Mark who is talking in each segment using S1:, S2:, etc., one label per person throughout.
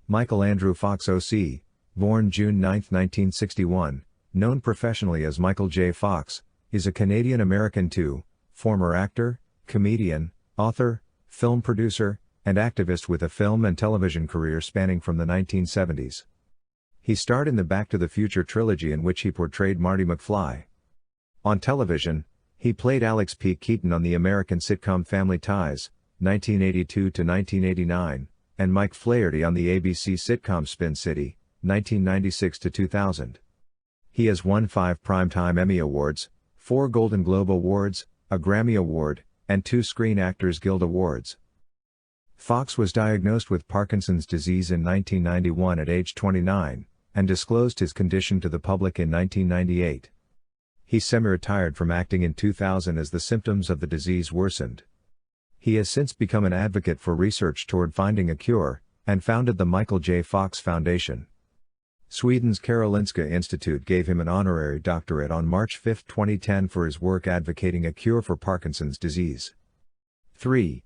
S1: Michael Andrew Fox O.C., born June 9, 1961, known professionally as Michael J. Fox, is a Canadian-American former actor, comedian, author, film producer, and activist with a film and television career spanning from the 1970s. He starred in the Back to the Future trilogy in which he portrayed Marty McFly. On television, he played Alex P. Keaton on the American sitcom Family Ties, 1982 to 1989, and Mike Flaherty on the ABC sitcom Spin City, 1996 to 2000. He has won 5 Primetime Emmy Awards, 4 Golden Globe Awards, a Grammy Award, and 2 Screen Actors Guild Awards. Fox was diagnosed with Parkinson's disease in 1991 at age 29, and disclosed his condition to the public in 1998. He semi-retired from acting in 2000 as the symptoms of the disease worsened. He has since become an advocate for research toward finding a cure, and founded the Michael J. Fox Foundation. Sweden's Karolinska Institute gave him an honorary doctorate on March 5, 2010 for his work advocating a cure for Parkinson's disease. 3.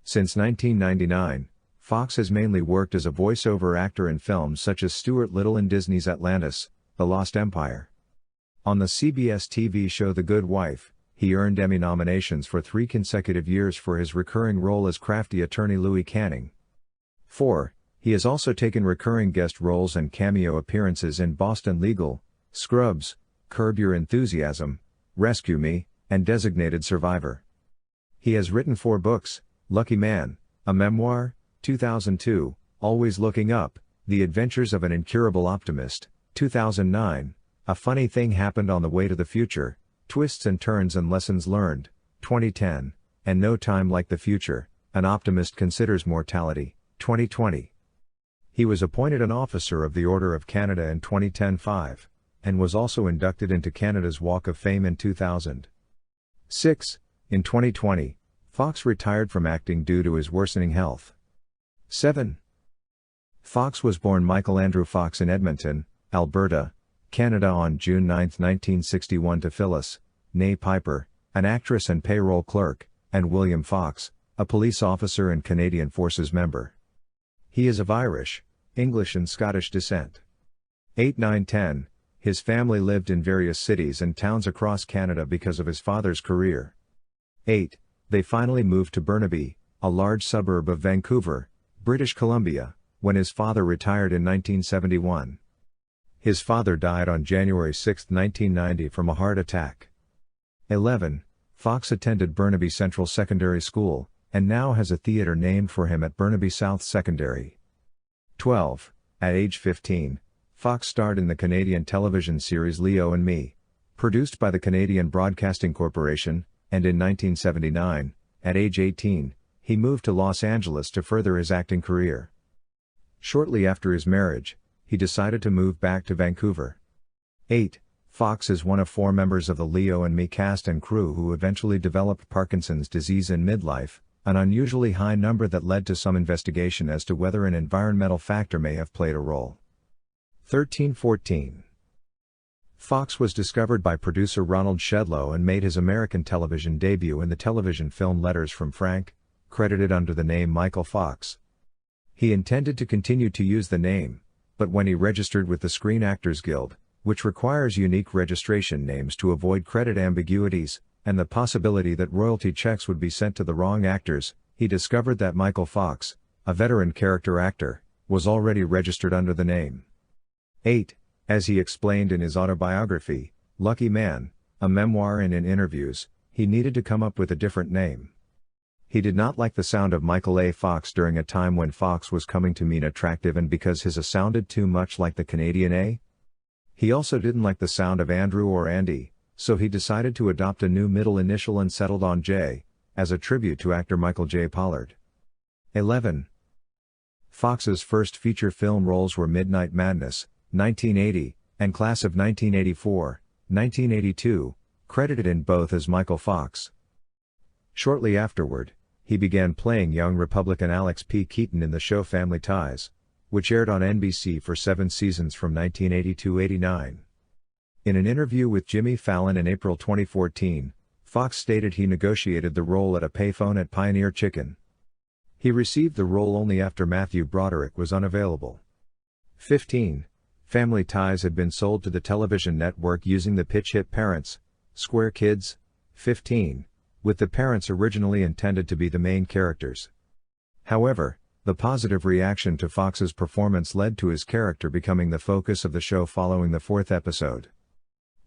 S1: Since 1999, Fox has mainly worked as a voice-over actor in films such as Stuart Little in Disney's Atlantis, The Lost Empire. On the CBS TV show The Good Wife, he earned Emmy nominations for 3 consecutive years for his recurring role as crafty attorney Louis Canning. 4. He has also taken recurring guest roles and cameo appearances in Boston Legal, Scrubs, Curb Your Enthusiasm, Rescue Me, and Designated Survivor. He has written 4 books: Lucky Man, a memoir, 2002, Always Looking Up, The Adventures of an Incurable Optimist, 2009, A Funny Thing Happened on the Way to the Future, Twists and Turns and Lessons Learned, 2010, and No Time Like the Future, An Optimist Considers Mortality, 2020. He was appointed an Officer of the Order of Canada in 2010-5, and was also inducted into Canada's Walk of Fame in 2000. 6. In 2020, Fox retired from acting due to his worsening health. 7. Fox was born Michael Andrew Fox in Edmonton, Alberta, Canada on June 9, 1961 to Phyllis, née Piper, an actress and payroll clerk, and William Fox, a police officer and Canadian Forces member. He is of Irish, English and Scottish descent. 8, 9, 10. His family lived in various cities and towns across Canada because of his father's career. 8. They finally moved to Burnaby, a large suburb of Vancouver, British Columbia, when his father retired in 1971. His father died on January 6, 1990 from a heart attack. 11. Fox attended Burnaby Central Secondary School, and now has a theater named for him at Burnaby South Secondary. 12. At age 15, Fox starred in the Canadian television series Leo and Me, produced by the Canadian Broadcasting Corporation, and in 1979, at age 18, he moved to Los Angeles to further his acting career. Shortly after his marriage, he decided to move back to Vancouver. 8. Fox is one of 4 members of the Leo and Me cast and crew who eventually developed Parkinson's disease in midlife, an unusually high number that led to some investigation as to whether an environmental factor may have played a role. 13. 14. Fox was discovered by producer Ronald Shedlow and made his American television debut in the television film Letters from Frank, credited under the name Michael Fox. He intended to continue to use the name, but when he registered with the Screen Actors Guild, which requires unique registration names to avoid credit ambiguities, and the possibility that royalty checks would be sent to the wrong actors, he discovered that Michael Fox, a veteran character actor, was already registered under the name. 8. As he explained in his autobiography, Lucky Man, a memoir and in interviews, he needed to come up with a different name. He did not like the sound of Michael A. Fox during a time when Fox was coming to mean attractive and because his A sounded too much like the Canadian A. He also didn't like the sound of Andrew or Andy, so he decided to adopt a new middle initial and settled on J, as a tribute to actor Michael J. Pollard. 11. Fox's first feature film roles were Midnight Madness, 1980, and Class of 1984, 1982, credited in both as Michael Fox. Shortly afterward, he began playing young Republican Alex P. Keaton in the show Family Ties, which aired on NBC for 7 seasons from 1980-89. In an interview with Jimmy Fallon in April 2014, Fox stated he negotiated the role at a payphone at Pioneer Chicken. He received the role only after Matthew Broderick was unavailable. 15. Family Ties had been sold to the television network using the pitch hit Parents, Square Kids, 15, with the parents originally intended to be the main characters. However, the positive reaction to Fox's performance led to his character becoming the focus of the show following the 4th episode.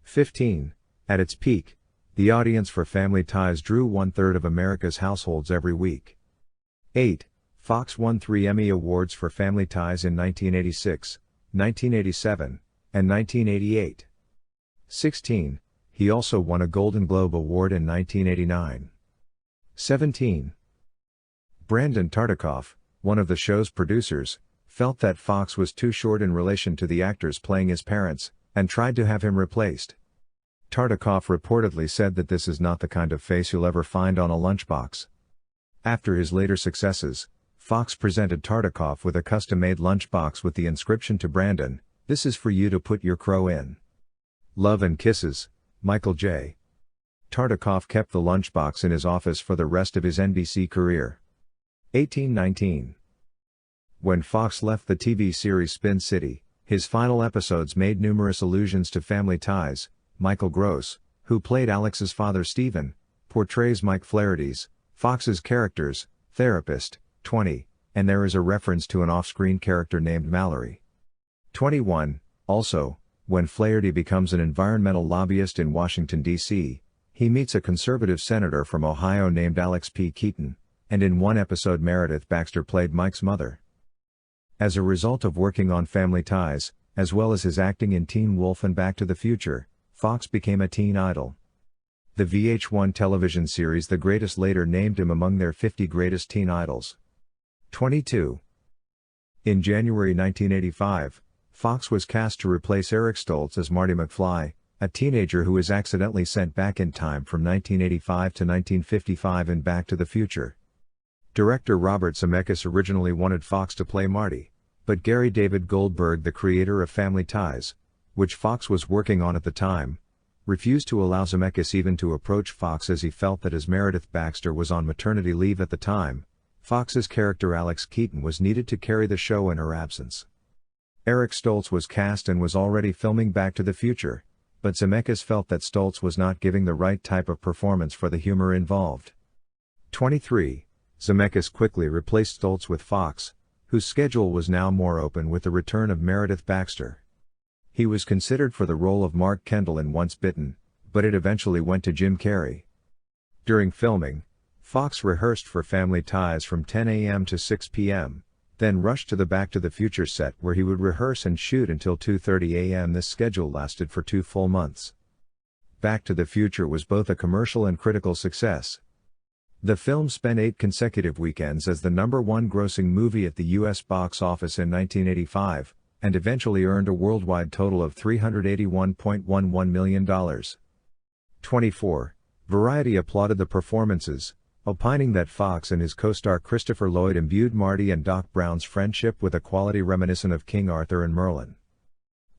S1: 15. At its peak, the audience for Family Ties drew 1/3 of America's households every week. 8. Fox won 3 Emmy Awards for Family Ties in 1986, 1987, and 1988. 16. He also won a Golden Globe Award in 1989. 17. Brandon Tartikoff, one of the show's producers, felt that Fox was too short in relation to the actors playing his parents, and tried to have him replaced. Tartikoff reportedly said that this is not the kind of face you'll ever find on a lunchbox. After his later successes, Fox presented Tartikoff with a custom-made lunchbox with the inscription to Brandon, "This is for you to put your crow in." Love and Kisses, Michael J. Tartikoff kept the lunchbox in his office for the rest of his NBC career. 1819. When Fox left the TV series Spin City, his final episodes made numerous allusions to Family Ties. Michael Gross, who played Alex's father Stephen, portrays Mike Flaherty's, Fox's character's, therapist, 20, and there is a reference to an off-screen character named Mallory. 21. Also, when Flaherty becomes an environmental lobbyist in Washington, D.C., he meets a conservative senator from Ohio named Alex P. Keaton, and in one episode Meredith Baxter played Mike's mother. As a result of working on Family Ties, as well as his acting in Teen Wolf and Back to the Future, Fox became a teen idol. The VH1 television series The Greatest later named him among their 50 greatest teen idols. 22. In January 1985, Fox was cast to replace Eric Stoltz as Marty McFly, a teenager who is accidentally sent back in time from 1985 to 1955 in Back to the Future. Director Robert Zemeckis originally wanted Fox to play Marty, but Gary David Goldberg, the creator of Family Ties, which Fox was working on at the time, refused to allow Zemeckis even to approach Fox as he felt that as Meredith Baxter was on maternity leave at the time, Fox's character Alex Keaton was needed to carry the show in her absence. Eric Stoltz was cast and was already filming Back to the Future, but Zemeckis felt that Stoltz was not giving the right type of performance for the humor involved. 23. Zemeckis quickly replaced Stoltz with Fox, whose schedule was now more open with the return of Meredith Baxter. He was considered for the role of Mark Kendall in Once Bitten, but it eventually went to Jim Carrey. During filming, Fox rehearsed for Family Ties from 10 a.m. to 6 p.m., then rushed to the Back to the Future set where he would rehearse and shoot until 2:30 a.m. This schedule lasted for 2 full months. Back to the Future was both a commercial and critical success. The film spent 8 consecutive weekends as the #1 grossing movie at the U.S. box office in 1985, and eventually earned a worldwide total of $381.11 million. 24. Variety applauded the performances, opining that Fox and his co-star Christopher Lloyd imbued Marty and Doc Brown's friendship with a quality reminiscent of King Arthur and Merlin.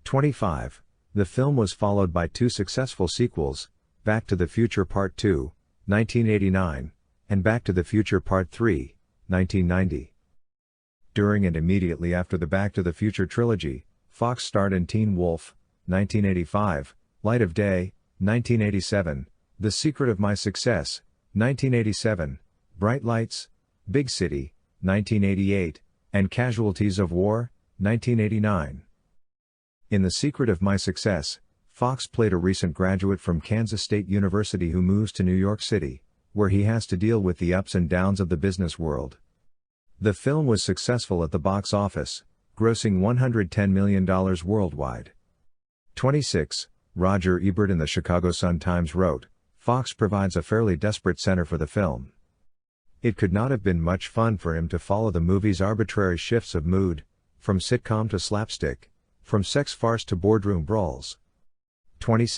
S1: 25. The film was followed by 2 successful sequels, Back to the Future Part 2, 1989, and Back to the Future Part 3, 1990. During and immediately after the Back to the Future trilogy, Fox starred in Teen Wolf, 1985, Light of Day, 1987, The Secret of My Success, 1987, Bright Lights, Big City, 1988, and Casualties of War, 1989. In The Secret of My Success, Fox played a recent graduate from Kansas State University who moves to New York City, where he has to deal with the ups and downs of the business world. The film was successful at the box office, grossing $110 million worldwide. 26. Roger Ebert in the Chicago Sun-Times wrote, "Fox provides a fairly desperate center for the film. It could not have been much fun for him to follow the movie's arbitrary shifts of mood, from sitcom to slapstick, from sex farce to boardroom brawls." 27.